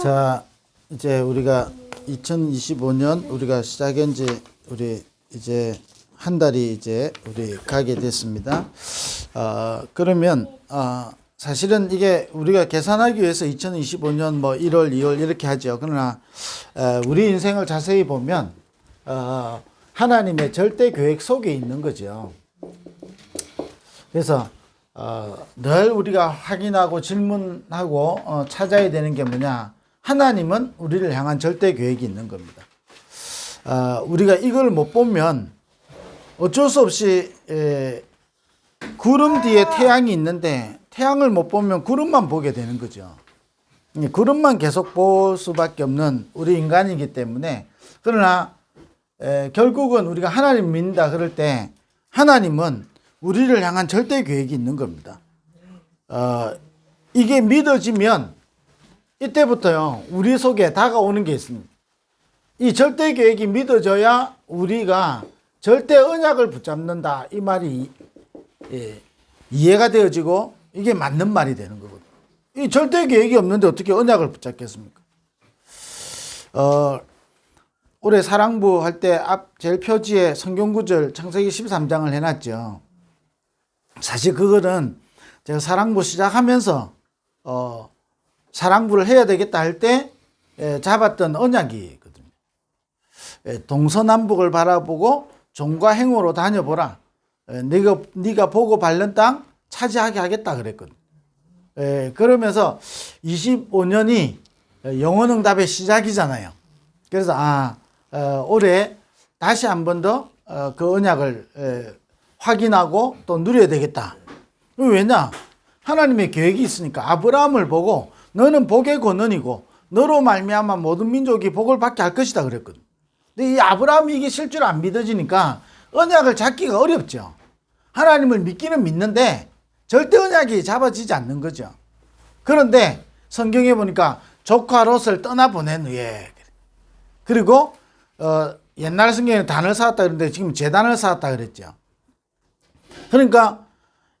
자, 이제 우리가 2025년 우리가 시작한 지 우리 이제 한 달이 이제 우리 가게 됐습니다. 그러면 사실은 이게 우리가 계산하기 위해서 2025년 뭐 1월, 2월 이렇게 하죠. 그러나 우리 인생을 자세히 보면 하나님의 절대 계획 속에 있는 거죠. 그래서 늘 우리가 확인하고 질문하고 찾아야 되는 게 뭐냐? 하나님은 우리를 향한 절대 계획이 있는 겁니다. 우리가 이걸 못 보면 어쩔 수 없이 구름 뒤에 태양이 있는데 태양을 못 보면 구름만 보게 되는 거죠. 구름만 계속 볼 수밖에 없는 우리 인간이기 때문에, 그러나 결국은 우리가 하나님 믿는다 그럴 때 하나님은 우리를 향한 절대 계획이 있는 겁니다. 이게 믿어지면 이때부터요 우리 속에 다가오는 게 있습니다. 이 절대 계획이 믿어져야 우리가 절대 언약을 붙잡는다 이 말이 이해가 되어지고 이게 맞는 말이 되는 거거든요. 이 절대 계획이 없는데 어떻게 언약을 붙잡겠습니까? 올해 사랑부 할 때 앞 제일 표지에 성경 구절 창세기 13장을 해놨죠. 사실 그거는 제가 사랑부 시작하면서 사랑부를 해야 되겠다 할 때 잡았던 언약이거든요. 동서남북을 바라보고 종과 행으로 다녀보라. 네가 보고 밟는 땅 차지하게 하겠다 그랬거든요. 그러면서 25년이 영원응답의 시작이잖아요. 그래서 올해 다시 한 번 더 그 언약을 확인하고 또 누려야 되겠다. 왜냐? 하나님의 계획이 있으니까. 아브라함을 보고 너는 복의 권원이고 너로 말미암아 모든 민족이 복을 받게 할 것이다 그랬거든. 근데 이 아브라함이 이게 실제로 안 믿어지니까 언약을 잡기가 어렵죠. 하나님을 믿기는 믿는데 절대 언약이 잡아지지 않는 거죠. 그런데 성경에 보니까 조카 롯을 떠나보낸 후에, 그리고 옛날 성경에는 단을 쌓았다 그랬는데 지금 제단을 쌓았다 그랬죠. 그러니까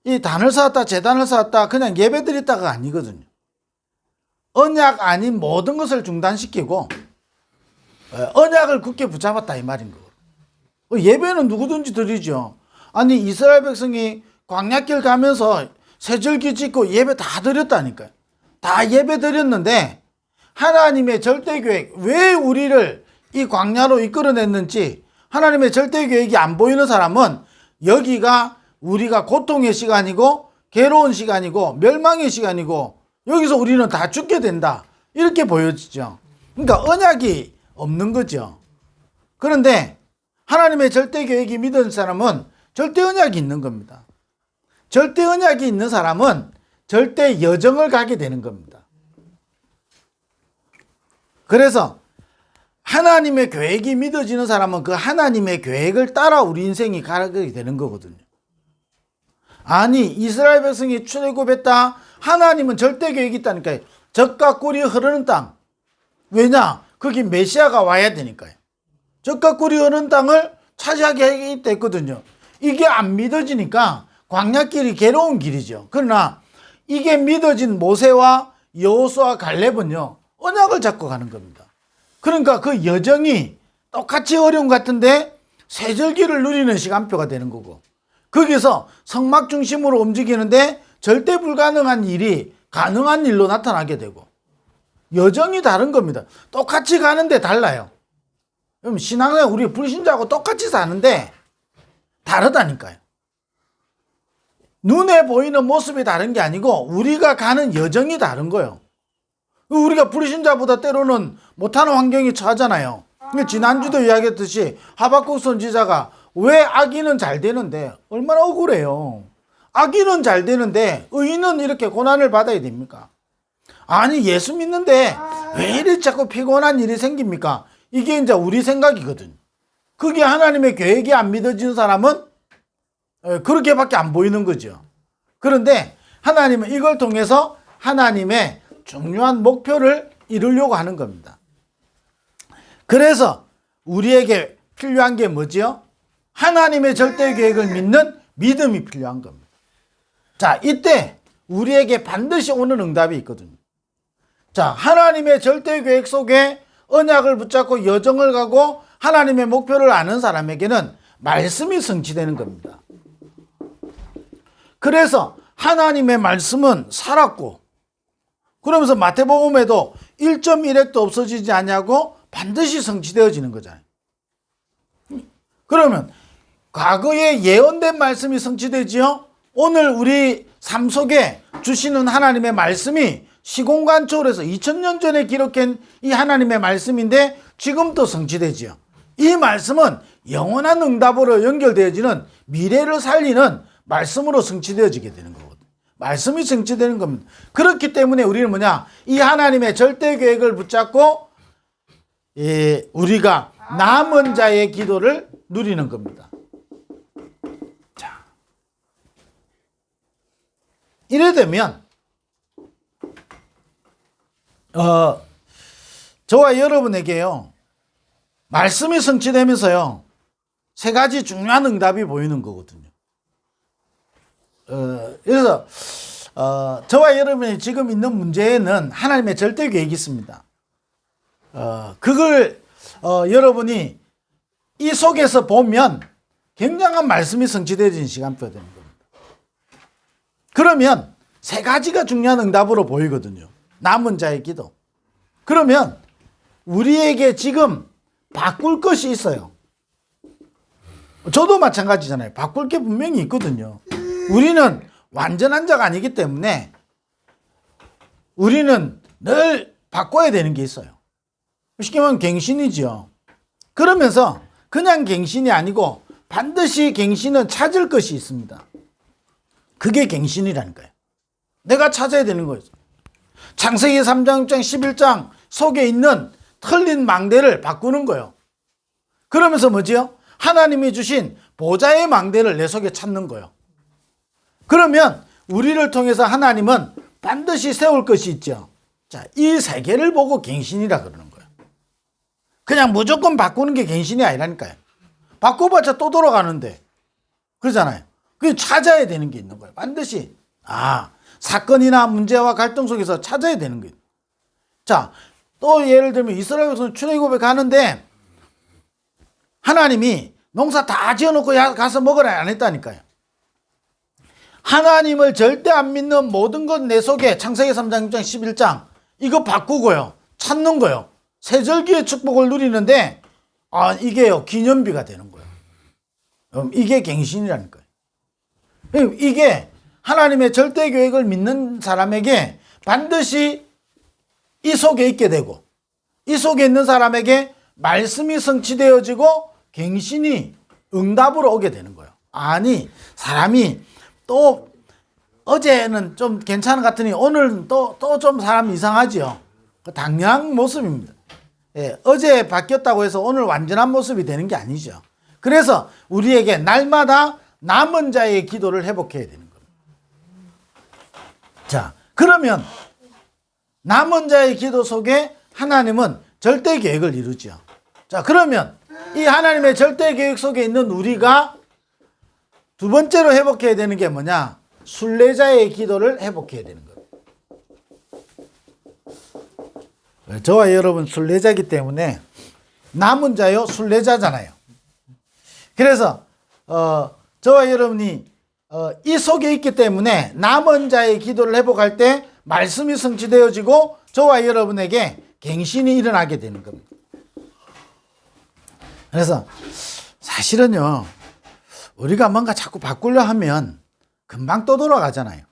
이 단을 쌓았다 제단을 쌓았다 그냥 예배 드렸다가 아니거든요. 언약 아닌 모든 것을 중단시키고 언약을 굳게 붙잡았다 이 말인 거고. 예배는 누구든지 드리죠. 아니 이스라엘 백성이 광야길 가면서 세절기 짓고 예배 다 드렸다니까요. 다 예배 드렸는데 하나님의 절대 계획, 왜 우리를 이 광야로 이끌어냈는지 하나님의 절대 계획이 안 보이는 사람은 여기가 우리가 고통의 시간이고 괴로운 시간이고 멸망의 시간이고 여기서 우리는 다 죽게 된다 이렇게 보여지죠. 그러니까 언약이 없는 거죠. 그런데 하나님의 절대 계획이 믿은 사람은 절대 언약이 있는 겁니다. 절대 언약이 있는 사람은 절대 여정을 가게 되는 겁니다. 그래서 하나님의 계획이 믿어지는 사람은 그 하나님의 계획을 따라 우리 인생이 가게 되는 거거든요. 아니 이스라엘 백성이 출애굽했다. 하나님은 절대 계획이 있다니까요. 젖과 꿀이 흐르는 땅. 왜냐? 거기 메시아가 와야 되니까요. 젖과 꿀이 흐르는 땅을 차지하게 하겠다 했거든요. 이게 안 믿어지니까 광야길이 괴로운 길이죠. 그러나 이게 믿어진 모세와 여호수아 갈렙은요 언약을 잡고 가는 겁니다. 그러니까 그 여정이 똑같이 어려운 것 같은데 세절기를 누리는 시간표가 되는 거고, 거기서 성막 중심으로 움직이는데 절대 불가능한 일이 가능한 일로 나타나게 되고, 여정이 다른 겁니다. 똑같이 가는데 달라요. 그럼 신앙은 우리 불신자하고 똑같이 사는데 다르다니까요. 눈에 보이는 모습이 다른 게 아니고 우리가 가는 여정이 다른 거예요. 우리가 불신자보다 때로는 못하는 환경에 처하잖아요. 지난주도 이야기했듯이 하박국 선지자가 왜 악인은 잘 되는데 얼마나 억울해요. 악인은 잘 되는데 의인은 이렇게 고난을 받아야 됩니까? 아니 예수 믿는데 왜 이렇게 자꾸 피곤한 일이 생깁니까? 이게 이제 우리 생각이거든. 그게 하나님의 계획이 안 믿어지는 사람은 그렇게밖에 안 보이는 거죠. 그런데 하나님은 이걸 통해서 하나님의 중요한 목표를 이루려고 하는 겁니다. 그래서 우리에게 필요한 게 뭐지요? 하나님의 절대 계획을 믿는 믿음이 필요한 겁니다. 자, 이때 우리에게 반드시 오는 응답이 있거든요. 자, 하나님의 절대 계획 속에 언약을 붙잡고 여정을 가고 하나님의 목표를 아는 사람에게는 말씀이 성취되는 겁니다. 그래서 하나님의 말씀은 살았고, 그러면서 마태복음에도 1.1핵도 없어지지 않냐고 반드시 성취되어지는 거잖아요. 그러면 과거에 예언된 말씀이 성취되지요. 오늘 우리 삶 속에 주시는 하나님의 말씀이 시공간 초월해서 2000년 전에 기록한 이 하나님의 말씀인데 지금도 성취되지요. 이 말씀은 영원한 응답으로 연결되어지는 미래를 살리는 말씀으로 성취되어지게 되는 거거든요. 말씀이 성취되는 겁니다. 그렇기 때문에 우리는 뭐냐? 이 하나님의 절대 계획을 붙잡고 우리가 남은 자의 기도를 누리는 겁니다. 자, 이래 되면 저와 여러분에게요, 말씀이 성취되면서요, 세 가지 중요한 응답이 보이는 거거든요. 그래서 저와 여러분이 지금 있는 문제에는 하나님의 절대 계획이 있습니다. 그걸 여러분이 이 속에서 보면 굉장한 말씀이 성취되어진 시간표가 되는 겁니다. 그러면 세 가지가 중요한 응답으로 보이거든요. 남은 자의 기도. 그러면 우리에게 지금 바꿀 것이 있어요. 저도 마찬가지잖아요. 바꿀 게 분명히 있거든요. 우리는 완전한 자가 아니기 때문에 우리는 늘 바꿔야 되는 게 있어요. 쉽게 말하면 갱신이죠. 그러면서 그냥 갱신이 아니고 반드시 갱신은 찾을 것이 있습니다. 그게 갱신이라니까요. 내가 찾아야 되는 거예요. 창세기 3장, 6장, 11장 속에 있는 틀린 망대를 바꾸는 거예요. 그러면서 뭐지요? 하나님이 주신 보좌의 망대를 내 속에 찾는 거예요. 그러면 우리를 통해서 하나님은 반드시 세울 것이 있죠. 자, 이 세 개를 보고 갱신이라 그러는 거예요. 그냥 무조건 바꾸는 게 갱신이 아니라니까요. 바꿔봤자 또 돌아가는데. 그러잖아요. 그 찾아야 되는 게 있는 거예요. 반드시. 사건이나 문제와 갈등 속에서 찾아야 되는 거예요. 자, 또 예를 들면 이스라엘 백성 출애굽에 가는데 하나님이 농사 다 지어놓고 가서 먹으라 안 했다니까요. 하나님을 절대 안 믿는 모든 것 내 속에 창세기 3장, 6장, 11장 이거 바꾸고요. 찾는 거요. 세절기의 축복을 누리는데 이게요. 기념비가 되는 거예요. 이게 갱신이라는 거예요. 이게 하나님의 절대 계획을 믿는 사람에게 반드시 이 속에 있게 되고 이 속에 있는 사람에게 말씀이 성취되어지고 갱신이 응답으로 오게 되는 거예요. 아니, 사람이 또 어제는 좀 괜찮은 것 같으니 오늘은 또 좀 사람 이상하지요. 당연한 모습입니다. 예, 어제 바뀌었다고 해서 오늘 완전한 모습이 되는 게 아니죠. 그래서 우리에게 날마다 남은 자의 기도를 회복해야 되는 겁니다. 자, 그러면 남은 자의 기도 속에 하나님은 절대 계획을 이루죠. 자, 그러면 이 하나님의 절대 계획 속에 있는 우리가 두 번째로 회복해야 되는 게 뭐냐? 순례자의 기도를 회복해야 되는 거예요. 저와 여러분 순례자이기 때문에 남은 자요 순례자잖아요. 그래서 저와 여러분이 이 속에 있기 때문에 남은 자의 기도를 회복할 때 말씀이 성취되어지고 저와 여러분에게 갱신이 일어나게 되는 겁니다. 그래서 사실은요, 우리가 뭔가 자꾸 바꾸려 하면 금방 또 돌아가잖아요.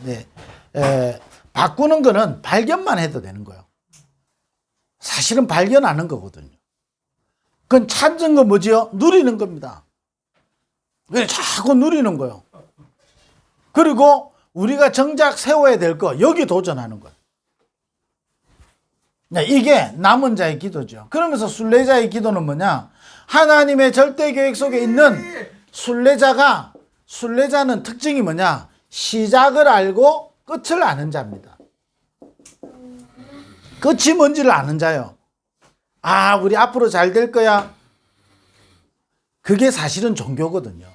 네, 바꾸는 거는 발견만 해도 되는 거예요. 사실은 발견하는 거거든요. 그건 찾은 거 뭐지요? 누리는 겁니다. 그냥 자꾸 누리는 거예요. 그리고 우리가 정작 세워야 될 거 여기 도전하는 거예요. 이게 남은 자의 기도죠. 그러면서 순례자의 기도는 뭐냐? 하나님의 절대 계획 속에 있는 순례자는 특징이 뭐냐? 시작을 알고 끝을 아는 자입니다. 끝이 뭔지를 아는 자요. 우리 앞으로 잘 될 거야. 그게 사실은 종교거든요.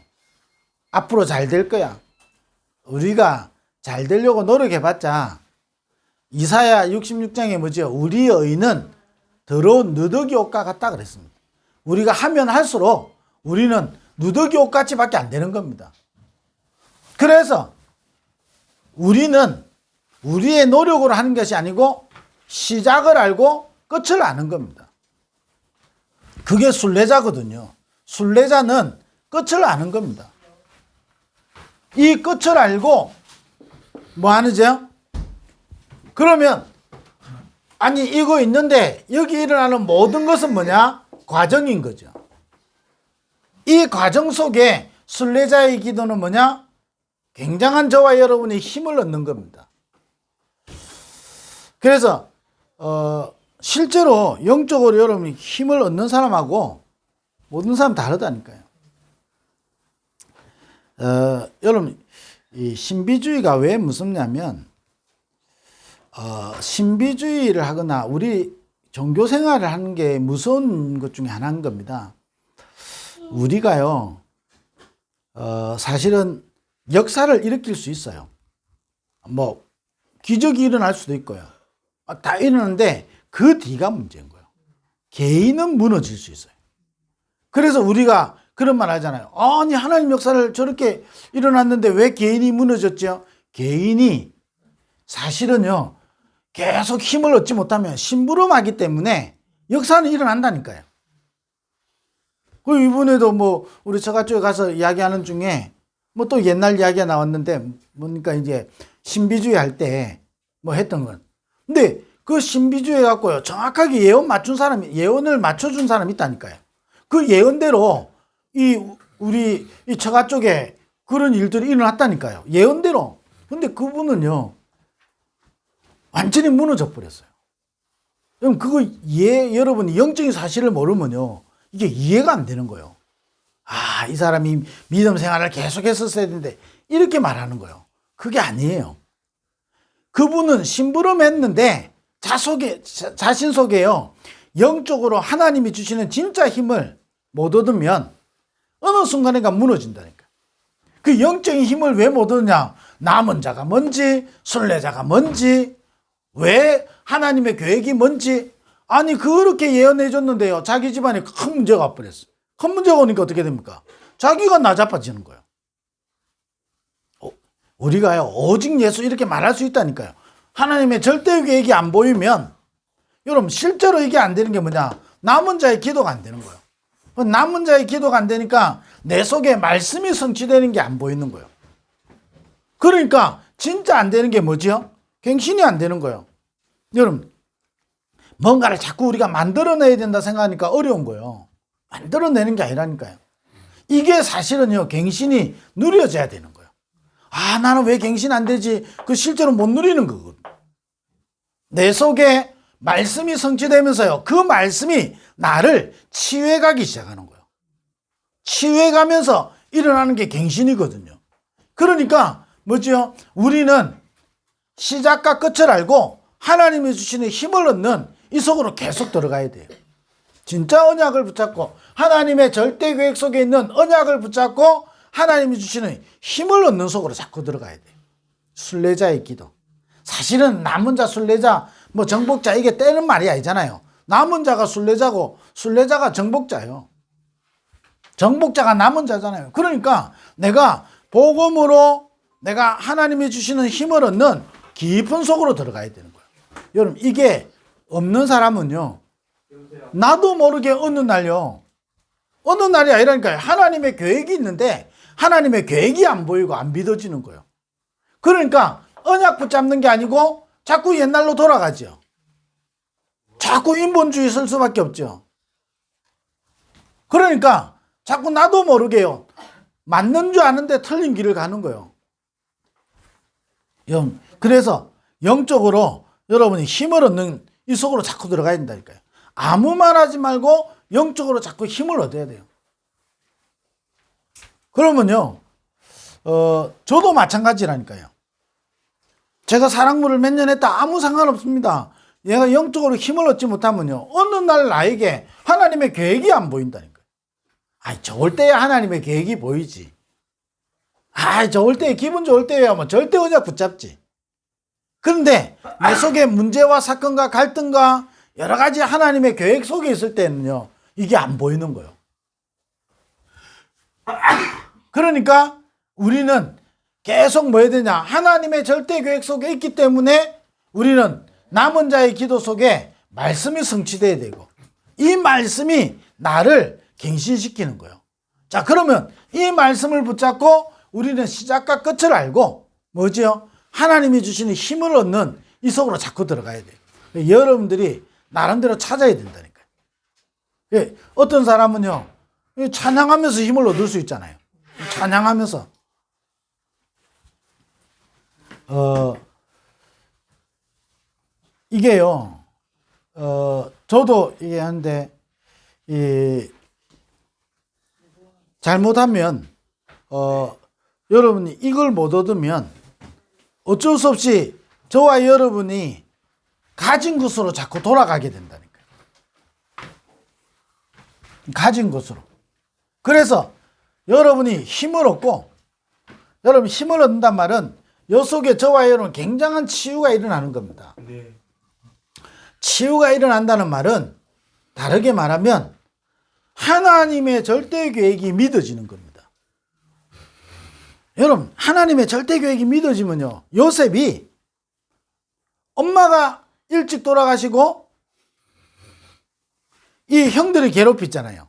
앞으로 잘 될 거야. 우리가 잘 되려고 노력해봤자 이사야 66장에 뭐죠? 우리의 의는 더러운 누더기 옷과 같다 그랬습니다. 우리가 하면 할수록 우리는 누더기 옷같이밖에 안 되는 겁니다. 그래서 우리는 우리의 노력으로 하는 것이 아니고 시작을 알고 끝을 아는 겁니다. 그게 순례자거든요. 순례자는 끝을 아는 겁니다. 이 끝을 알고 뭐 하는지요? 그러면 아니 이거 있는데 여기 일어나는 모든 것은 뭐냐? 과정인 거죠. 이 과정 속에 순례자의 기도는 뭐냐? 굉장한 저와 여러분이 힘을 얻는 겁니다. 그래서 실제로 영적으로 여러분이 힘을 얻는 사람하고 모든 사람 다르다니까요. 여러분 이 신비주의가 왜 무섭냐면 신비주의를 하거나 우리 종교 생활을 하는 게 무서운 것 중에 하나인 겁니다. 우리가요 사실은 역사를 일으킬 수 있어요. 뭐 기적이 일어날 수도 있고요. 다 일어나는데 그 뒤가 문제인 거예요. 개인은 무너질 수 있어요. 그래서 우리가 그런 말 하잖아요. 아니 하나님 역사를 저렇게 일어났는데 왜 개인이 무너졌죠? 개인이 사실은요 계속 힘을 얻지 못하면 심부름하기 때문에 역사는 일어난다니까요. 이번에도 뭐 우리 처가쪽에 가서 이야기하는 중에 뭐 또 옛날 이야기가 나왔는데 뭡니까 이제 신비주의 할 때 뭐 했던 건. 근데 그 신비주의 갖고요 정확하게 예언을 맞춰준 사람이 있다니까요. 그 예언대로 우리 이 처가 쪽에 그런 일들이 일어났다니까요. 예언대로. 근데 그분은요 완전히 무너져 버렸어요. 그럼 그거 여러분이 영적인 사실을 모르면요 이게 이해가 안 되는 거예요. 아, 이 사람이 믿음 생활을 계속했었어야 되는데 이렇게 말하는 거예요. 그게 아니에요. 그분은 심부름했는데 자신 속에요 영적으로 하나님이 주시는 진짜 힘을 못 얻으면 어느 순간인가 무너진다니까. 그 영적인 힘을 왜 못 얻느냐? 남은 자가 뭔지, 순례자가 뭔지, 왜 하나님의 계획이 뭔지. 아니 그렇게 예언해 줬는데요 자기 집안에 큰 문제가 와버렸어. 큰 문제가 오니까 어떻게 됩니까? 자기가 나자빠지는 거예요. 우리가요 오직 예수 이렇게 말할 수 있다니까요. 하나님의 절대 계획이 안 보이면 여러분 실제로 이게 안 되는 게 뭐냐? 남은 자의 기도가 안 되는 거예요. 남은 자의 기도가 안 되니까 내 속에 말씀이 성취되는 게 안 보이는 거예요. 그러니까 진짜 안 되는 게 뭐지요? 갱신이 안 되는 거예요. 여러분 뭔가를 자꾸 우리가 만들어내야 된다 생각하니까 어려운 거예요. 만들어내는 게 아니라니까요. 이게 사실은요 갱신이 누려져야 되는 거예요. 아 나는 왜 갱신 안 되지? 그 실제로 못 누리는 거거든요. 내 속에 말씀이 성취되면서요 그 말씀이 나를 치유해가기 시작하는 거예요. 치유해가면서 일어나는 게 갱신이거든요. 그러니까 뭐죠? 우리는 시작과 끝을 알고 하나님이 주시는 힘을 얻는 이 속으로 계속 들어가야 돼요. 진짜 언약을 붙잡고 하나님의 절대 계획 속에 있는 언약을 붙잡고 하나님이 주시는 힘을 얻는 속으로 자꾸 들어가야 돼요. 순례자의 기도. 사실은 남은 자, 순례자, 뭐 정복자 이게 떼는 말이 아니잖아요. 남은 자가 순례자고 순례자가 정복자예요. 정복자가 남은 자잖아요. 그러니까 내가 복음으로 내가 하나님이 주시는 힘을 얻는 깊은 속으로 들어가야 되는 거예요. 여러분 이게 없는 사람은요 나도 모르게 어느 날이 아니라니까요. 하나님의 계획이 있는데 하나님의 계획이 안 보이고 안 믿어지는 거예요. 그러니까 언약 붙잡는 게 아니고 자꾸 옛날로 돌아가죠. 자꾸 인본주의 쓸 수밖에 없죠. 그러니까 자꾸 나도 모르게요 맞는 줄 아는데 틀린 길을 가는 거예요. 그래서 영적으로 여러분이 힘을 얻는 이 속으로 자꾸 들어가야 된다니까요. 아무 말 하지 말고 영적으로 자꾸 힘을 얻어야 돼요. 그러면요 저도 마찬가지라니까요. 제가 사랑물을 몇 년 했다 아무 상관없습니다. 얘가 영적으로 힘을 얻지 못하면요 어느 날 나에게 하나님의 계획이 안 보인다니까요. 좋을 때야 하나님의 계획이 보이지. 좋을 때 기분 좋을 때야 뭐 절대 언약 붙잡지. 그런데 내 속에 문제와 사건과 갈등과 여러 가지 하나님의 계획 속에 있을 때는요, 이게 안 보이는 거예요. 그러니까 우리는 계속 뭐 해야 되냐? 하나님의 절대 계획 속에 있기 때문에 우리는 남은 자의 기도 속에 말씀이 성취돼야 되고, 이 말씀이 나를 갱신시키는 거예요. 자, 그러면 이 말씀을 붙잡고 우리는 시작과 끝을 알고 뭐지요? 하나님이 주시는 힘을 얻는 이 속으로 자꾸 들어가야 돼요. 여러분들이 나름대로 찾아야 된다니까요. 예, 어떤 사람은요, 찬양하면서 힘을 얻을 수 있잖아요. 찬양하면서. 이게요, 저도 이게 한데, 잘못하면, 여러분이 이걸 못 얻으면 어쩔 수 없이 저와 여러분이 가진 것으로 자꾸 돌아가게 된다니까요. 가진 것으로. 그래서 여러분이 힘을 얻고, 여러분 힘을 얻는단 말은 여 속에 저와 여러분 굉장한 치유가 일어나는 겁니다. 네. 치유가 일어난다는 말은 다르게 말하면 하나님의 절대 계획이 믿어지는 겁니다. 여러분, 하나님의 절대 계획이 믿어지면요, 요셉이 엄마가 일찍 돌아가시고 이 형들이 괴롭혔잖아요.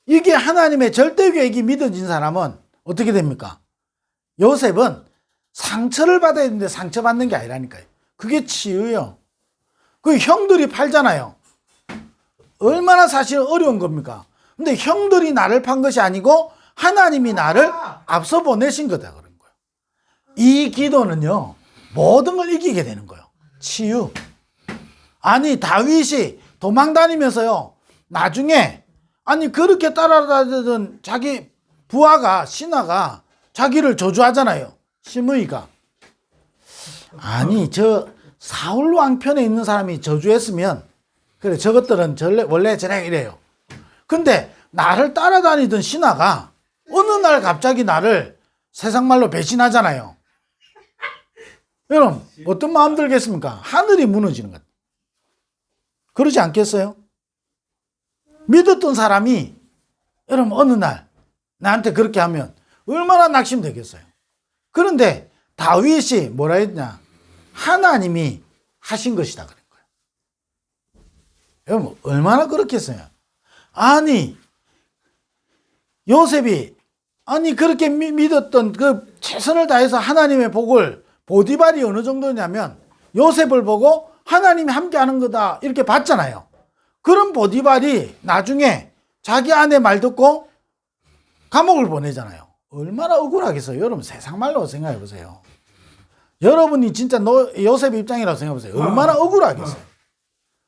이게 하나님의 절대 계획이 믿어진 사람은 어떻게 됩니까? 요셉은 상처를 받아야 되는데 상처받는 게 아니라니까요. 그게 치유예요. 그 형들이 팔잖아요. 얼마나 사실 어려운 겁니까? 근데 형들이 나를 판 것이 아니고 하나님이 나를 앞서 보내신 거다 그런 거예요. 이 기도는요, 모든 걸 이기게 되는 거예요. 치유. 아니, 다윗이 도망 다니면서요, 나중에 아니 그렇게 따라다니던 자기 부하가, 신하가 자기를 저주하잖아요. 시므이가. 아니, 저 사울 왕편에 있는 사람이 저주했으면 그래, 저것들은 원래 저래 이래요. 근데 나를 따라다니던 신하가 어느 날 갑자기 나를 세상 말로 배신하잖아요. 여러분, 어떤 마음 들겠습니까? 하늘이 무너지는 것. 그러지 않겠어요? 믿었던 사람이 여러분 어느 날 나한테 그렇게 하면 얼마나 낙심되겠어요. 그런데 다윗이 뭐라 했냐? 하나님이 하신 것이다 그런 거예요. 여러분 얼마나 그렇겠어요? 아니 요셉이 아니 그렇게 믿었던 그 최선을 다해서 하나님의 복을 보디발이 어느 정도냐면 요셉을 보고 하나님이 함께하는 거다 이렇게 봤잖아요. 그런 보디발이 나중에 자기 아내 말 듣고 감옥을 보내잖아요. 얼마나 억울하겠어요. 여러분 세상 말로 생각해 보세요. 여러분이 진짜 요셉 입장이라고 생각해 보세요. 얼마나 억울하겠어요.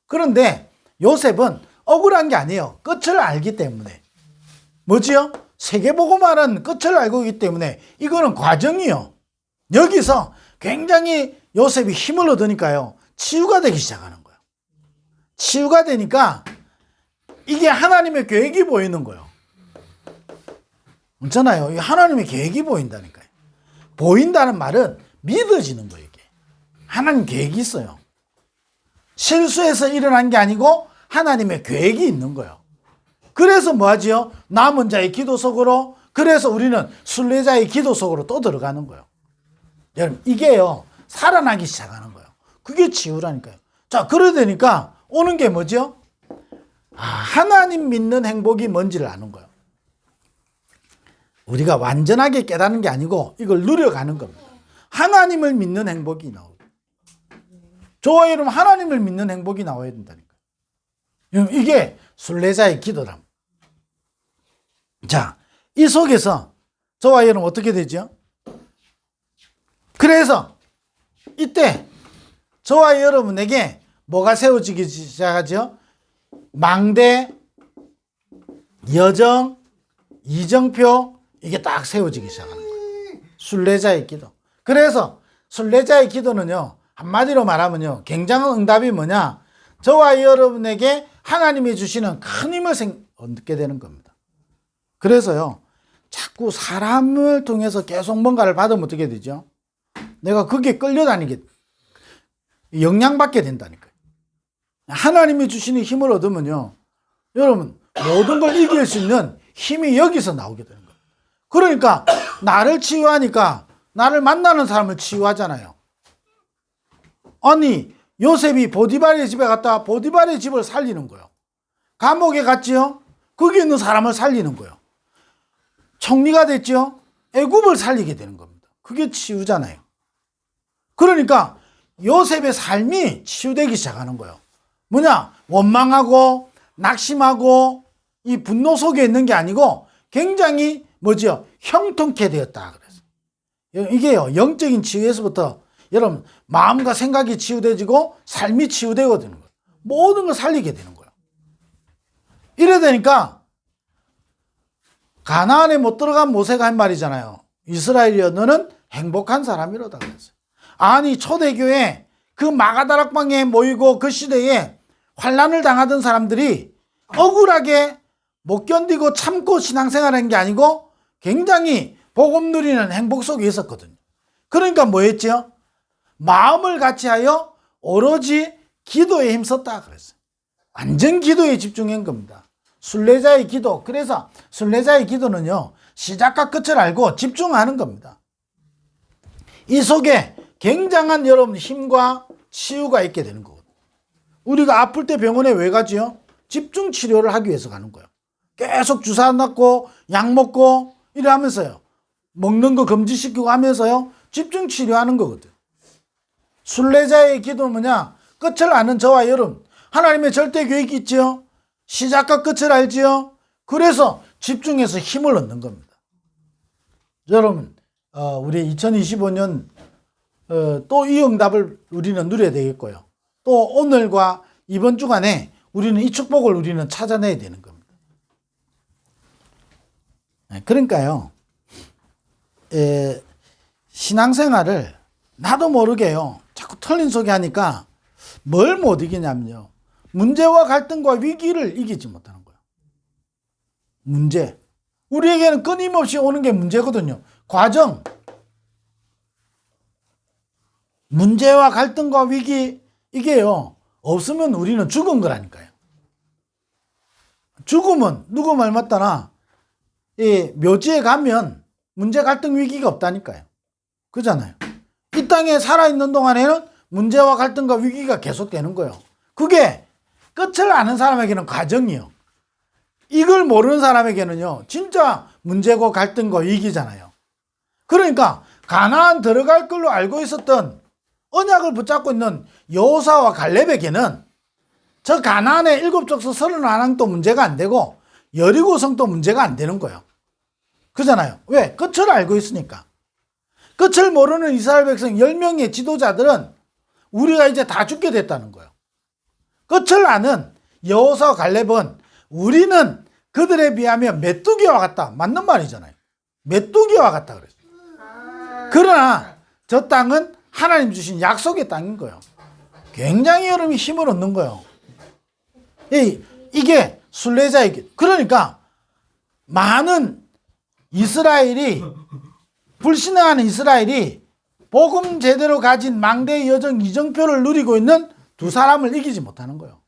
그런데 요셉은 억울한 게 아니에요. 끝을 알기 때문에. 뭐지요? 세계복음화는 끝을 알고 있기 때문에 이거는 과정이요. 여기서 굉장히 요셉이 힘을 얻으니까요. 치유가 되기 시작하는 거예요. 치유가 되니까 이게 하나님의 계획이 보이는 거예요. 있잖아요. 하나님의 계획이 보인다니까요. 보인다는 말은 믿어지는 거예요. 이게. 하나님 계획이 있어요. 실수해서 일어난 게 아니고 하나님의 계획이 있는 거예요. 그래서 뭐 하지요? 남은 자의 기도 속으로, 그래서 우리는 순례자의 기도 속으로 또 들어가는 거예요. 여러분 이게요 살아나기 시작하는 거예요. 그게 치유라니까요. 자, 그러되니까 오는 게 뭐죠? 하나님 믿는 행복이 뭔지를 아는 거예요. 우리가 완전하게 깨닫는 게 아니고 이걸 누려가는 겁니다. 하나님을 믿는 행복이 나오고, 저와 여러분 하나님을 믿는 행복이 나와야 된다니까요. 이게 순례자의 기도랍니다. 자, 이 속에서 저와 여러분 어떻게 되죠? 그래서 이때 저와 여러분에게 뭐가 세워지기 시작하죠? 망대, 여정, 이정표, 이게 딱 세워지기 시작하는 거예요. 순례자의 기도. 그래서 순례자의 기도는요, 한마디로 말하면요, 굉장한 응답이 뭐냐? 저와 여러분에게 하나님이 주시는 큰 힘을 얻게 되는 겁니다. 그래서요, 자꾸 사람을 통해서 계속 뭔가를 받으면 어떻게 되죠? 내가 거기에 끌려다니게. 영향받게 된다니까요. 하나님이 주시는 힘을 얻으면요, 여러분 모든 걸 이길 수 있는 힘이 여기서 나오게 되는 거예요. 그러니까 나를 치유하니까 나를 만나는 사람을 치유하잖아요. 아니 요셉이 보디발의 집에 갔다 보디발의 집을 살리는 거예요. 감옥에 갔지요. 거기 있는 사람을 살리는 거예요. 총리가 됐죠. 애굽을 살리게 되는 겁니다. 그게 치유잖아요. 그러니까 요셉의 삶이 치유되기 시작하는 거예요. 뭐냐? 원망하고 낙심하고 이 분노 속에 있는 게 아니고 굉장히 뭐죠? 형통케 되었다 그래서. 이게요, 영적인 치유에서부터 여러분 마음과 생각이 치유되지고 삶이 치유되거든요. 모든 걸 살리게 되는 거예요. 이래 되니까 가나안에 못 들어간 모세가 한 말이잖아요. 이스라엘이여 너는 행복한 사람이로다 그랬어요. 아니 초대교회 그 마가다락방에 모이고 그 시대에 환난을 당하던 사람들이 억울하게 못 견디고 참고 신앙생활한 게 아니고 굉장히 복음 누리는 행복 속에 있었거든요. 그러니까 뭐 했죠? 마음을 같이하여 오로지 기도에 힘썼다 그랬어요. 완전 기도에 집중한 겁니다. 순례자의 기도. 그래서 순례자의 기도는요, 시작과 끝을 알고 집중하는 겁니다. 이 속에 굉장한 여러분 힘과 치유가 있게 되는 거거든요. 우리가 아플 때 병원에 왜 가지요? 집중 치료를 하기 위해서 가는 거예요. 계속 주사 맞고 약 먹고 이래 하면서요, 먹는 거 금지시키고 하면서요, 집중 치료하는 거거든. 순례자의 기도는 뭐냐? 끝을 아는 저와 여러분, 하나님의 절대 계획이 있지요. 시작과 끝을 알지요. 그래서 집중해서 힘을 얻는 겁니다. 여러분, 우리 2025년 또 이 응답을 우리는 누려야 되겠고요. 또 오늘과 이번 주간에 우리는 이 축복을 우리는 찾아내야 되는 겁니다. 그러니까요, 신앙생활을 나도 모르게요, 자꾸 틀린 소리 하니까 뭘 못 이기냐면요, 문제와 갈등과 위기를 이기지 못하는 거예요. 문제. 우리에게는 끊임없이 오는 게 문제거든요. 과정. 문제와 갈등과 위기, 이게요, 없으면 우리는 죽은 거라니까요. 죽으면 누구 말 맞다나 이 묘지에 가면 문제, 갈등, 위기가 없다니까요. 그잖아요. 이 땅에 살아있는 동안에는 문제와 갈등과 위기가 계속되는 거예요. 그게 끝을 아는 사람에게는 과정이요. 이걸 모르는 사람에게는요, 진짜 문제고 갈등과 위기잖아요. 그러니까 가나안 들어갈 걸로 알고 있었던 언약을 붙잡고 있는 여호수아와 갈렙에게는 저 가나안의 7족속 31왕도 문제가 안 되고 여리고성도 문제가 안 되는 거예요. 그잖아요. 왜? 끝을 알고 있으니까. 끝을 모르는 이스라엘 백성 10명의 지도자들은 우리가 이제 다 죽게 됐다는 거예요. 끝을 아는 여호수아와 갈렙은 우리는 그들에 비하면 메뚜기와 같다. 맞는 말이잖아요. 메뚜기와 같다 그랬어요. 그러나 저 땅은 하나님 주신 약속의 땅인 거예요. 굉장히 여러분이 힘을 얻는 거예요. 이게 순례자의 길. 그러니까 많은 이스라엘이, 불신앙하는 이스라엘이 복음 제대로 가진 망대의 여정 이정표를 누리고 있는 두 사람을 이기지 못하는 거예요.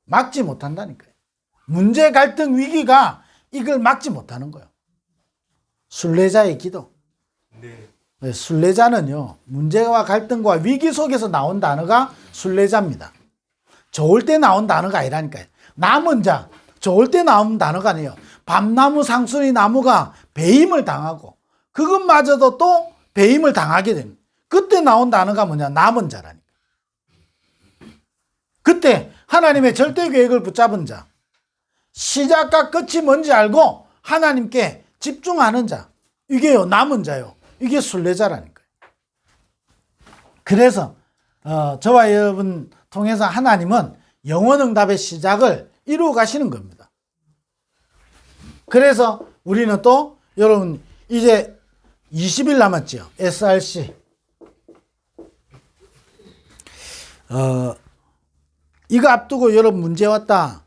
막지 못한다니까요. 문제, 갈등, 위기가 이걸 막지 못하는 거예요. 순례자의 기도. 네. 순례자는요, 문제와 갈등과 위기 속에서 나온 단어가 순례자입니다. 좋을 때 나온 단어가 아니라니까요. 남은 자, 좋을 때 나온 단어가 아니에요. 밤나무 상순이 나무가 배임을 당하고 그것마저도 또 배임을 당하게 됩니다. 그때 나온 단어가 뭐냐? 남은 자라니까. 그때 하나님의 절대 계획을 붙잡은 자, 시작과 끝이 뭔지 알고 하나님께 집중하는 자, 이게요, 남은 자요. 이게 순례자라니까요. 그래서 저와 여러분 통해서 하나님은 영원응답의 시작을 이루어 가시는 겁니다. 그래서 우리는 또 여러분 이제 20일 남았죠. SRC. 이거 앞두고 여러분 문제 왔다.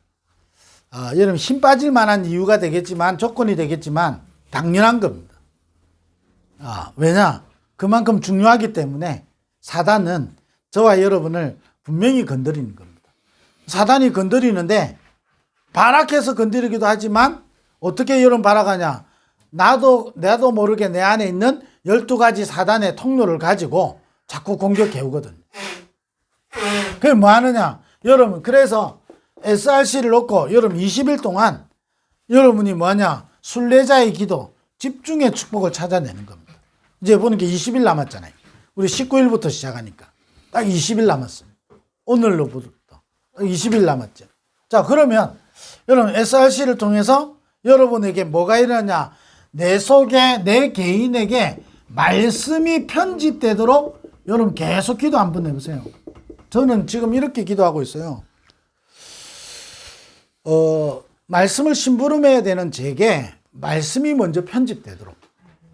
여러분 힘 빠질 만한 이유가 되겠지만, 조건이 되겠지만 당연한 겁니다. 왜냐? 그만큼 중요하기 때문에 사단은 저와 여러분을 분명히 건드리는 겁니다. 사단이 건드리는데 발악해서 건드리기도 하지만 어떻게 여러분 발악하냐? 나도 모르게 내 안에 있는 12가지 사단의 통로를 가지고 자꾸 공격해 오거든요. 그게 뭐 하느냐? 여러분, 그래서 SRC를 놓고 여러분 20일 동안 여러분이 뭐냐? 순례자의 기도, 집중의 축복을 찾아내는 겁니다. 이제 보니까 20일 남았잖아요. 우리 19일부터 시작하니까. 딱 20일 남았어요. 오늘로부터. 20일 남았죠. 자, 그러면 여러분 SRC를 통해서 여러분에게 뭐가 일어나냐? 내 속에, 내 개인에게 말씀이 편집되도록 여러분 계속 기도 한번 해보세요. 저는 지금 이렇게 기도하고 있어요. 말씀을 심부름해야 되는 제게 말씀이 먼저 편집되도록,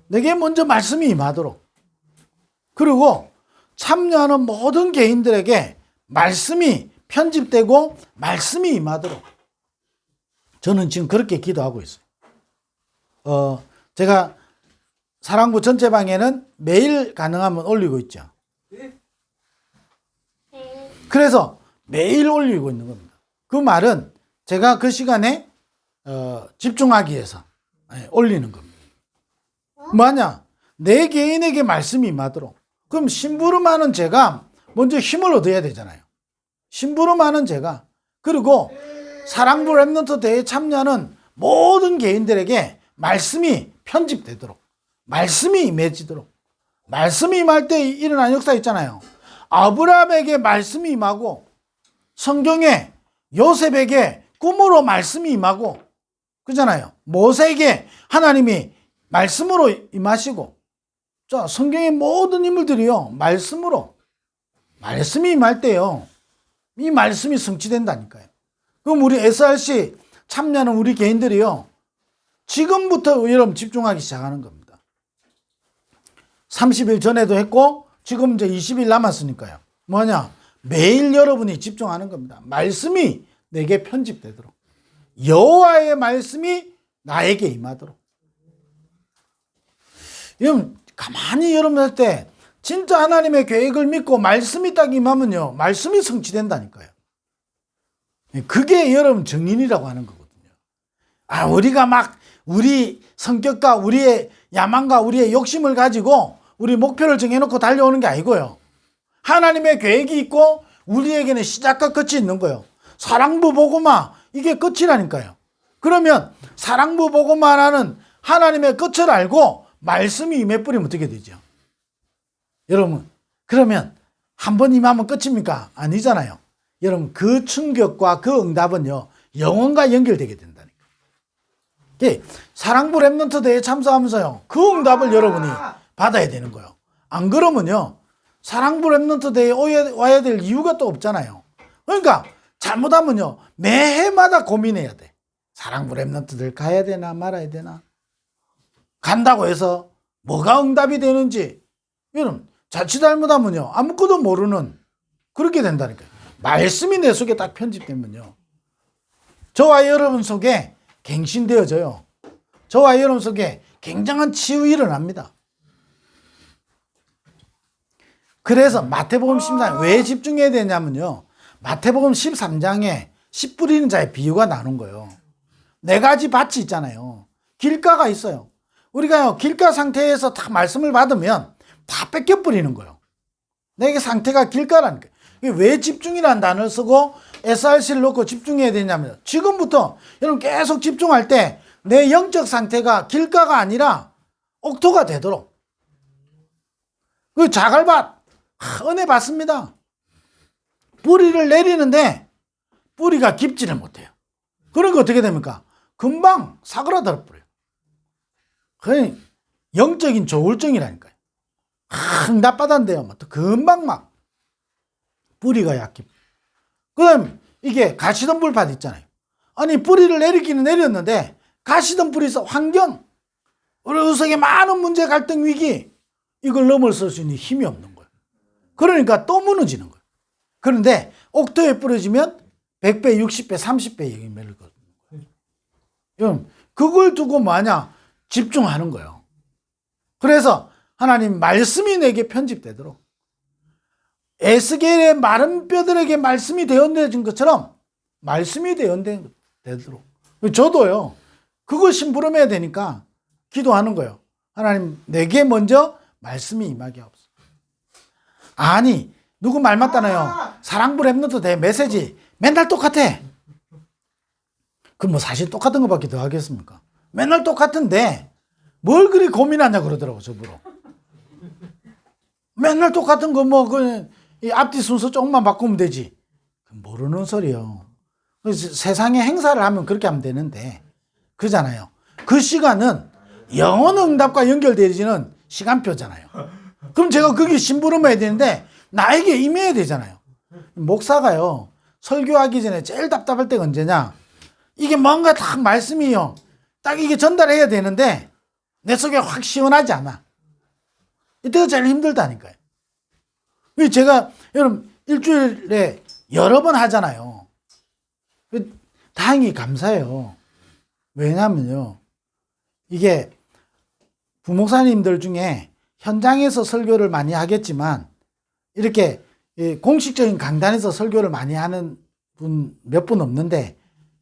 내게 먼저 말씀이 임하도록, 그리고 참여하는 모든 개인들에게 말씀이 편집되고 말씀이 임하도록 저는 지금 그렇게 기도하고 있어요. 제가 사랑부 전체 방에는 매일 가능하면 올리고 있죠. 그래서 매일 올리고 있는 겁니다. 그 말은 제가 그 시간에 집중하기 위해서 올리는 겁니다. 뭐냐? 내 개인에게 말씀이 임하도록. 그럼 심부름하는 제가 먼저 힘을 얻어야 되잖아요. 심부름하는 제가, 그리고 사랑부 랩넌트 대회에 참여하는 모든 개인들에게 말씀이 편집되도록, 말씀이 임해지도록. 말씀이 임할 때 일어난 역사 있잖아요. 아브라함에게 말씀이 임하고, 성경에 요셉에게 꿈으로 말씀이 임하고, 그잖아요. 모세에게 하나님이 말씀으로 임하시고, 자, 성경의 모든 인물들이요, 말씀이 임할 때요, 이 말씀이 성취된다니까요. 그럼 우리 SRC 참여하는 우리 개인들이요, 지금부터 여러분 집중하기 시작하는 겁니다. 30일 전에도 했고, 지금 이제 20일 남았으니까요. 뭐냐? 매일 여러분이 집중하는 겁니다. 말씀이 내게 편집되도록. 여호와의 말씀이 나에게 임하도록. 여러분, 가만히 여러분 할 때, 진짜 하나님의 계획을 믿고 말씀이 딱 임하면요, 말씀이 성취된다니까요. 그게 여러분 정인이라고 하는 거거든요. 우리가 막 우리 성격과 우리의 야망과 우리의 욕심을 가지고 우리 목표를 정해놓고 달려오는 게 아니고요. 하나님의 계획이 있고 우리에게는 시작과 끝이 있는 거예요. 사랑부 복음화, 이게 끝이라니까요. 그러면 사랑부 복음화라는 하나님의 끝을 알고 말씀이 임해버리면 어떻게 되죠? 여러분, 그러면 한 번 임하면 끝입니까? 아니잖아요. 여러분, 그 충격과 그 응답은요, 영혼과 연결되게 된다니까. 사랑부 랩넌트 대회에 참석하면서요, 그 응답을 여러분이 받아야 되는 거예요. 안 그러면요, 사랑부 랩넌트 대회에 와야 될 이유가 또 없잖아요. 그러니까 잘못하면요, 매해마다 고민해야 돼. 사랑부 랩넌트들 가야 되나 말아야 되나? 간다고 해서 뭐가 응답이 되는지, 여러분, 자칫 잘못하면요, 아무것도 모르는, 그렇게 된다니까요. 말씀이 내 속에 딱 편집되면요, 저와 여러분 속에 갱신되어져요. 저와 여러분 속에 굉장한 치유 일어납니다. 그래서 마태복음 13장 왜 집중해야 되냐면요, 마태복음 13장에 씨 뿌리는 자의 비유가 나눈 거예요. 4가지 밭이 있잖아요. 길가가 있어요. 우리가요, 길가 상태에서 다 말씀을 받으면 다 뺏겨버리는 거예요. 내게 상태가 길가라니까. 왜 집중이라는 단어를 쓰고 SRC를 놓고 집중해야 되냐면, 지금부터 여러분 계속 집중할 때 내 영적 상태가 길가가 아니라 옥토가 되도록. 그 자갈밭, 은혜 받습니다. 뿌리를 내리는데 뿌리가 깊지를 못해요. 그러니까 어떻게 됩니까? 금방 사그라들어 버려요. 그게 영적인 조울증이라니까요. 나빠단데요. 또 금방 막 뿌리가 약해. 그 다음 이게 가시덤불 밭 있잖아요. 아니, 뿌리를 내리기는 내렸는데 가시덤불에서 환경, 우리 속에 많은 문제, 갈등, 위기, 이걸 넘어설 수 있는 힘이 없는 거예요. 그러니까 또 무너지는 거예요. 그런데 옥토에 뿌려지면 100배, 60배, 30배 얘기 거예요. 그걸 두고 뭐하냐? 집중하는 거예요. 그래서 하나님 말씀이 내게 편집되도록. 에스겔의 마른 뼈들에게 말씀이 대언되어진 것처럼 말씀이 대언되도록. 저도요, 그걸 심부름해야 되니까 기도하는 거예요. 하나님, 내게 먼저 말씀이 임하게 하옵소서. 아니, 누구 말 맞다나요? 사랑부 랩너트 대 메시지 맨날 똑같아. 그럼 뭐 사실 똑같은 것밖에 더 하겠습니까? 맨날 똑같은데 뭘 그리 고민하냐 그러더라고, 저보러. 맨날 똑같은 거 뭐 그 앞뒤 순서 조금만 바꾸면 되지. 모르는 소리요. 세상에 행사를 하면 그렇게 하면 되는데, 그잖아요. 그 시간은 영혼 응답과 연결되어지는 시간표잖아요. 그럼 제가 거기 심부름해야 되는데 나에게 임해야 되잖아요. 목사가요, 설교하기 전에 제일 답답할 때가 언제냐? 이게 뭔가 딱 말씀이요, 딱 이게 전달해야 되는데 내 속에 확 시원하지 않아. 이때가 제일 힘들다니까요. 제가 여러분 일주일에 여러 번 하잖아요. 다행히 감사해요. 왜냐면요, 이게 부목사님들 중에 현장에서 설교를 많이 하겠지만 이렇게 공식적인 강단에서 설교를 많이 하는 분 몇 분 없는데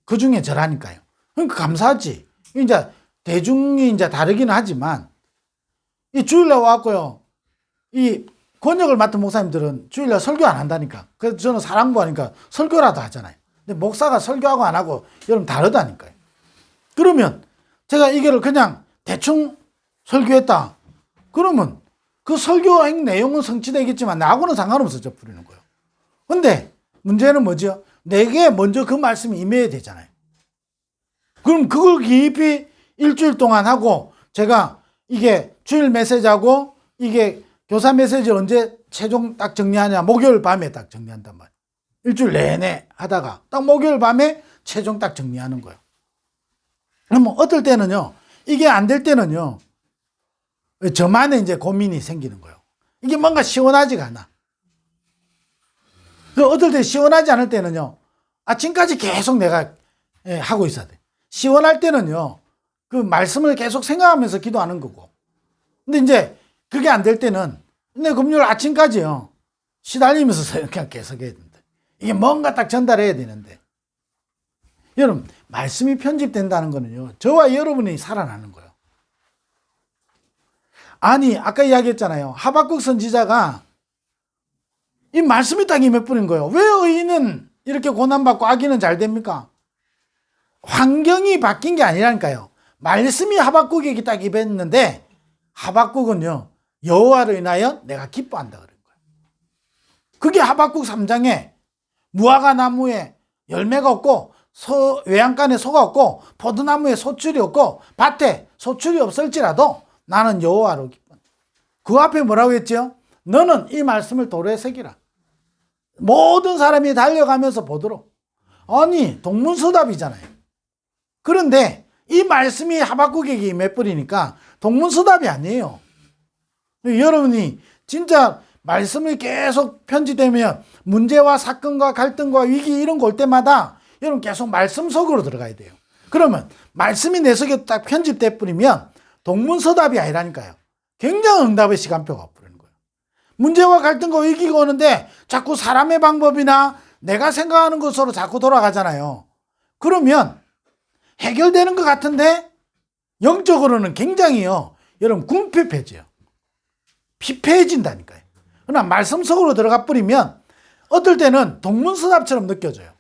그 중에 저라니까요. 그러니까 감사하지. 이제 대중이 이제 다르기는 하지만 이 주일날 와갖고요, 이 권역을 맡은 목사님들은 주일날 설교 안 한다니까. 그래서 저는 사랑부 하니까 설교라도 하잖아요. 근데 목사가 설교하고 안 하고 여러분 다르다니까요. 그러면 제가 이거를 그냥 대충 설교했다 그러면 그 설교행 내용은 성취되겠지만 나하고는 상관없어져 버리는 거예요. 근데 문제는 뭐죠? 내게 먼저 그 말씀이 임해야 되잖아요. 그럼 그걸 깊이 일주일 동안 하고, 제가 이게 주일 메시지하고 이게 교사 메시지 언제 최종 딱 정리하냐? 목요일 밤에 딱 정리한단 말이에요. 일주일 내내 하다가 딱 목요일 밤에 최종 딱 정리하는 거예요. 그러면 어떨 때는요, 이게 안 될 때는요, 저만의 이제 고민이 생기는 거예요. 이게 뭔가 시원하지가 않아. 어떨 때 시원하지 않을 때는요, 아침까지 계속 내가 하고 있어야 돼. 시원할 때는요, 그 말씀을 계속 생각하면서 기도하는 거고. 근데 이제 그게 안 될 때는 근데 금요일 아침까지요, 시달리면서 그냥 계속 해야 된다. 이게 뭔가 딱 전달해야 되는데, 여러분 말씀이 편집된다는 거는요, 저와 여러분이 살아나는 거예요. 아니, 아까 이야기했잖아요. 하박국 선지자가 이 말씀이 딱 임해버린 거예요. 왜 의인은 이렇게 고난받고 악인은 잘 됩니까? 환경이 바뀐 게 아니라니까요. 말씀이 하박국에게 딱 임했는데 하박국은요, 여호와를 인하여 내가 기뻐한다 그런 거예요. 그게 하박국 3장에 무화과 나무에 열매가 없고 외양간에 소가 없고 포도나무에 소출이 없고 밭에 소출이 없을지라도 나는 여호와로 기뻐한다. 그 앞에 뭐라고 했죠? 너는 이 말씀을 도로에 새기라. 모든 사람이 달려가면서 보도록. 아니, 동문서답이잖아요. 그런데 이 말씀이 하박국에게 임해버리니까 동문서답이 아니에요. 여러분이 진짜 말씀이 계속 편지되면 문제와 사건과 갈등과 위기 이런 거 올 때마다 여러분 계속 말씀 속으로 들어가야 돼요. 그러면 말씀이 내 속에 딱 편집돼 버리면 동문서답이 아니라니까요. 굉장히 응답의 시간표가 와버리는 거예요. 문제와 갈등과 위기가 오는데 자꾸 사람의 방법이나 내가 생각하는 것으로 자꾸 돌아가잖아요. 그러면 해결되는 것 같은데 영적으로는 굉장히요, 여러분 궁핍해져요. 피폐해진다니까요. 그러나 말씀 속으로 들어가 버리면 어떨 때는 동문서답처럼 느껴져요.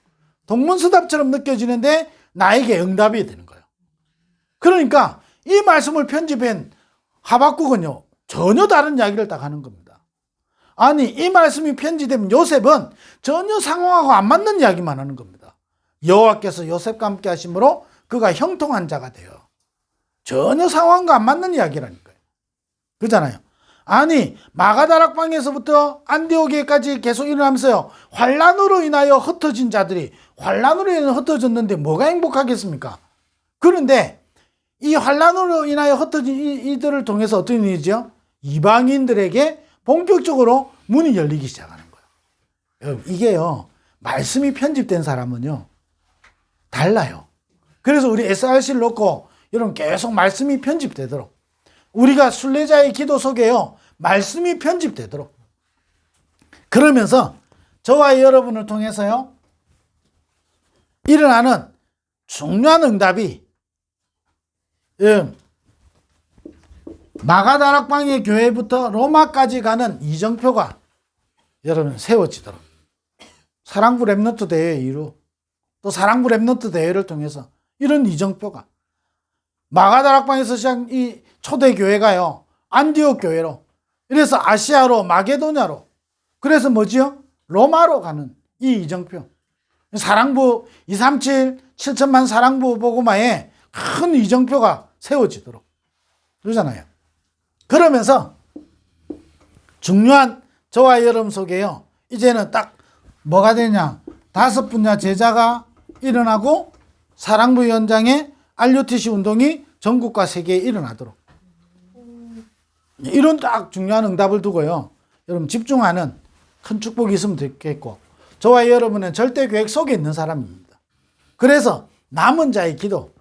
동문서답처럼 느껴지는데 나에게 응답이 되는 거예요. 그러니까 이 말씀을 편집한 하박국은요, 전혀 다른 이야기를 딱 하는 겁니다. 아니, 이 말씀이 편집되면 요셉은 전혀 상황하고 안 맞는 이야기만 하는 겁니다. 여호와께서 요셉과 함께 하심으로 그가 형통한 자가 되어. 전혀 상황과 안 맞는 이야기라니까요. 그잖아요. 아니, 마가다락방에서부터 안디오게까지 계속 일어나면서요, 환난으로 인하여 흩어진 자들이 환난으로 인하여 흩어졌는데 뭐가 행복하겠습니까? 그런데 이 환난으로 인하여 흩어진 이들을 통해서 어떤 일이죠? 이방인들에게 본격적으로 문이 열리기 시작하는 거예요. 여러분, 이게요, 말씀이 편집된 사람은요, 달라요. 그래서 우리 SRC를 놓고 여러분 계속 말씀이 편집되도록, 우리가 순례자의 기도 속에요, 말씀이 편집되도록, 그러면서 저와 여러분을 통해서요, 일어나는 중요한 응답이 마가다락방의 교회부터 로마까지 가는 이정표가 여러분 세워지도록, 사랑부 랩넌트 대회 이후 또 사랑부 랩넌트 대회를 통해서 이런 이정표가, 마가다락방에서 시작 이 초대 교회가요 안디옥 교회로, 이래서 아시아로, 마게도냐로, 그래서 뭐지요? 로마로 가는 이 이정표, 사랑부 237 7천만 사랑부 복음화에 큰 이정표가 세워지도록 그러잖아요. 그러면서 중요한 저와 여러분 속에요, 이제는 딱 뭐가 되냐, 5 분야 제자가 일어나고 사랑부 현장에 RUTC 운동이 전국과 세계에 일어나도록, 이런 딱 중요한 응답을 두고요, 여러분 집중하는 큰 축복이 있으면 좋겠고, 저와 여러분은 절대 계획 속에 있는 사람입니다. 그래서 남은 자의 기도,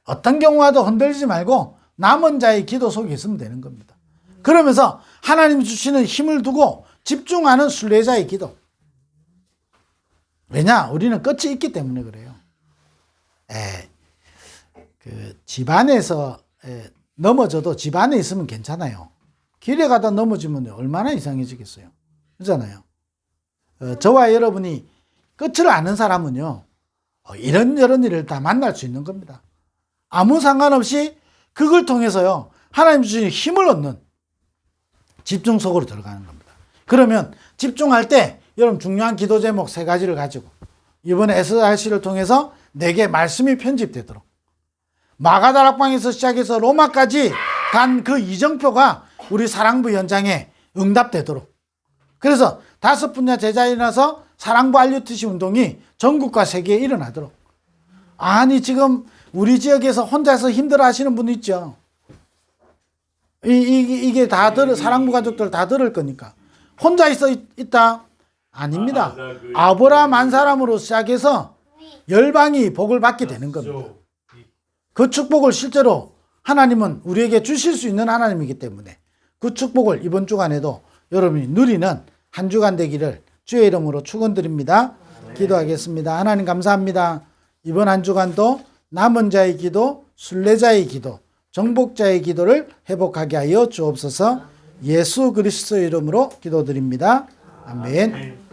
어떤 경우와도 흔들리지 말고 남은 자의 기도 속에 있으면 되는 겁니다. 그러면서 하나님 주시는 힘을 두고 집중하는 순례자의 기도. 왜냐? 우리는 끝이 있기 때문에 그래요. 집안에서 넘어져도 집안에 있으면 괜찮아요. 길에 가다 넘어지면 얼마나 이상해지겠어요. 그렇잖아요. 저와 여러분이 끝을 아는 사람은요, 이런저런 일을 다 만날 수 있는 겁니다. 아무 상관없이 그걸 통해서요, 하나님 주시는 힘을 얻는 집중 속으로 들어가는 겁니다. 그러면 집중할 때 여러분 중요한 기도 제목 3가지를 가지고 이번에 SRC를 통해서 내게 말씀이 편집되도록, 마가다락방에서 시작해서 로마까지 간 그 이정표가 우리 사랑부 현장에 응답되도록, 그래서 5 분야 제자에 일어나서 사랑부 RUTC 운동이 전국과 세계에 일어나도록. 아니 지금 우리 지역에서 혼자서 힘들어 하시는 분 있죠. 이게 다 사랑부 가족들 다 들을 거니까. 혼자 있다? 아닙니다. 아브라함 한 사람으로 시작해서 열방이 복을 받게 되는 겁니다. 그 축복을 실제로 하나님은 우리에게 주실 수 있는 하나님이기 때문에 그 축복을 이번 주간에도 여러분이 누리는 한 주간 되기를 주의 이름으로 축원드립니다. 기도하겠습니다. 하나님 감사합니다. 이번 한 주간도 남은 자의 기도, 순례자의 기도, 정복자의 기도를 회복하게 하여 주옵소서. 예수 그리스도의 이름으로 기도드립니다. 아멘.